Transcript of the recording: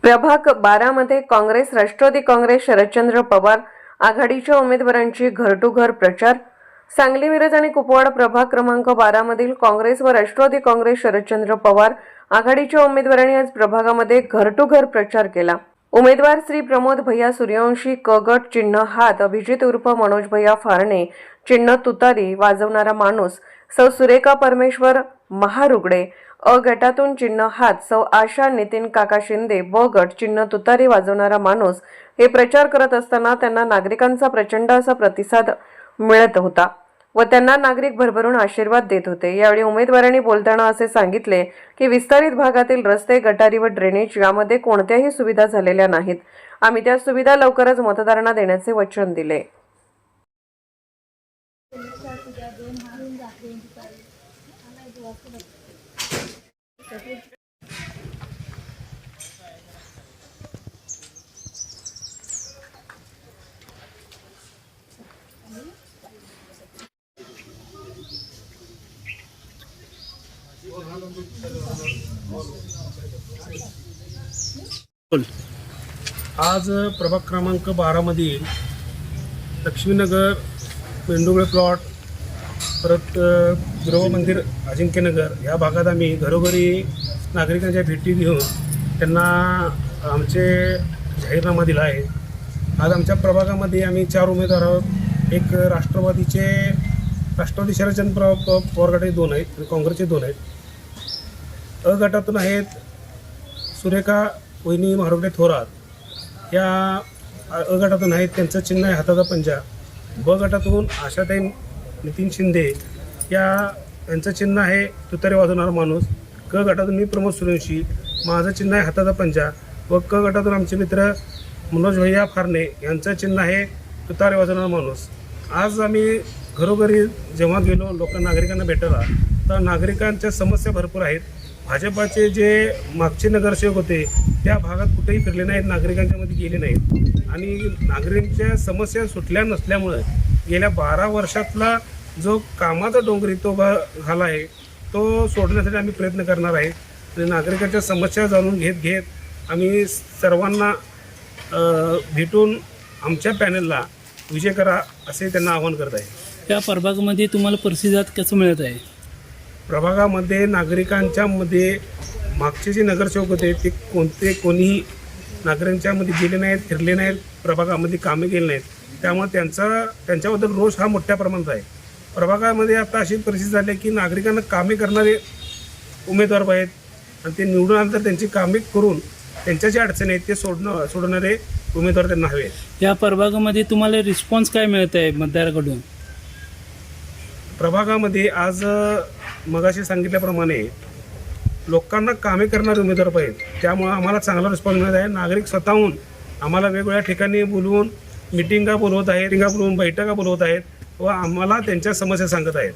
प्रभाग 12 मध्ये काँग्रेस, राष्ट्रवादी काँग्रेस, शरदचंद्र पवार आघाडीच्या उमेदवारांची घर टू घर प्रचार. सांगली, मिरज आणि कुपवाड प्रभाग क्रमांक 12 मधील काँग्रेस व राष्ट्रवादी काँग्रेस, शरदचंद्र पवार आघाडीच्या उमेदवारांनी आज प्रभागामध्ये घर टू घर प्रचार केला. उमेदवार श्री प्रमोद भैया सूर्यवंशी, क गट चिन्ह हात, अभिजित उर्फ मनोज भैया फारणे चिन्ह तुतारी वाजवणारा माणूस, सौ सुरेखा परमेश्वर महारुगडे, अ गटातून चिन्ह हात, सौ आशा नितीन काका शिंदे, ब गट चिन्ह तुतारी वाजवणारा माणूस हे प्रचार करत असताना त्यांना नागरिकांचा प्रचंड असा प्रतिसाद मिळत होता व त्यांना नागरिक भरभरून आशीर्वाद देत होते. यावेळी उमेदवारांनी बोलताना असे सांगितले की विस्तारित भागातील रस्ते, गटारी व ड्रेनेज यामध्ये कोणत्याही सुविधा झालेल्या नाहीत. आम्ही त्या सुविधा लवकरच मतदारांना देण्याचे वचन दिले. आज प्रभाग क्रमांक 12 मधील लक्ष्मीनगर, मेंढुगळे प्लॉट, परत गृहमंदिर, अजिंक्यनगर या भागात आम्ही घरोघरी नागरिकांच्या भेटी घेऊन त्यांना आमचे जाहीरनामा दिला आहे. आज आमच्या प्रभागामध्ये आम्ही 4 उमेदवार आहोत. एक राष्ट्रवादी शरदचंद्र पवार गटाचे 2 आहेत आणि काँग्रेसचे 2 आहेत. अ गटातून आहेत सुरेखा वहिनी महारुगडे थोरात, या अ गटातून आहेत, त्यांचं चिन्ह आहे हाताचा पंजा. ब गटातून आशाताई नितीन शिंदे, यांचं चिन्ह आहे तुतारी वाजवणारा माणूस. क गटातून मी प्रमोद सूर्यवंशी, माझं चिन्ह आहे हाताचा पंजा. व क गटातून आमचे मित्र मनोज भैया फारणे, यांचं चिन्ह आहे तुतारी वाजवणारा माणूस. आज आम्ही घरोघरी जेव्हा गेलो नागरिकांना भेटायला, तर नागरिकांच्या समस्या भरपूर आहेत. भाजपाचे जे मागचे नगरसेवक होते त्या भागात कुठेही फिरले नाहीत, नागरिकांच्या मध्ये गेले नाहीत आणि नागरिकांच्या समस्या सुटल्या नसल्यामुळे गेल्या 12 वर्षातला जो कामाचा डोंगरी तो झाला आहे तो सोडण्यासाठी आम्ही प्रयत्न करणार आहे. आणि नागरिकांच्या समस्या जाणून घेत आम्ही सर्वांना भेटून आमच्या पॅनलला विजय करा असे त्यांना आवाहन करत आहे. या प्रभागामध्ये तुम्हाला प्रतिसाद कसं मिळत आहे? प्रभागामध्ये नागरिकांच्या मध्ये मागचे जे नगरसेवक होते ते कोणीही नागरिकांच्यामध्ये गेले नाहीत, फिरले नाहीत, प्रभागामध्ये कामे केली नाहीत. त्यामुळे त्यांच्याबद्दल रोष हा मोठ्या प्रमाणात आहे. प्रभागामध्ये आता अशी परिस्थिती झाली आहे की नागरिकांना कामे करणारे उमेदवार आहेत आणि ते निवडून आल्यानंतर त्यांची कामे करून त्यांच्या ज्या अडचणी आहेत ते सोडणारे उमेदवार त्यांना हवे आहेत. या प्रभागामध्ये तुम्हाला रिस्पॉन्स काय मिळत आहे मतदाराकडून? प्रभागामध्ये आज मगाशी सांगितल्याप्रमाणे लोकांना कामे करणारे उमेदवार पाहिजेत. त्यामुळे आम्हाला चांगला रिस्पॉन्स मिळत आहे. नागरिक स्वतःहून आम्हाला वेगवेगळ्या ठिकाणी बोलवून मिटिंगा बोलवत आहेत, बैठका बोलवत आहेत व आम्हाला त्यांच्या समस्या सांगत आहेत.